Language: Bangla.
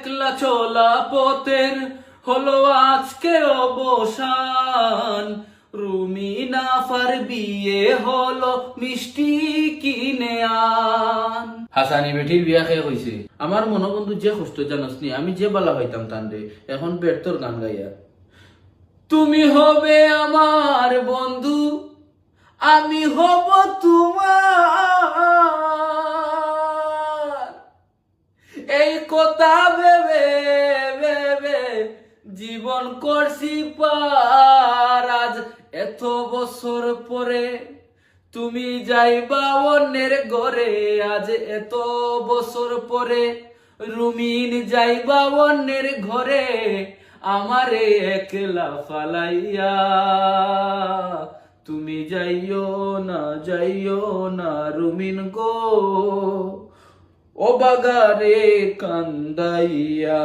একলা চলা পথের হলো আজকে অবসান। রুমিনা ফার বিয়ে হলো মিষ্টি কিনে আন। হাসানি বেটির বিয়া খেয়ে হইছে। আমার মনোবন্ধু যে কষ্ট জানোস নি, আমি যে বালা হইতাম তান্ডে এখন ব্যর্থর গান গাইয়া। তুমি হবে আমার বন্ধু, আমি হব তোমার। এই কথা ভেবে ভেবে জীবন করছি পার। আজ এত বছর পরে তুমি যাইবা অন্যের ঘরে। আজ এত বছর পরে রুমিন যাইবা অন্যের ঘরে। আমারে একলা ফালাইয়া তুমি যাইও না রুমিন গো, ও বাগারে কান্দাইয়া।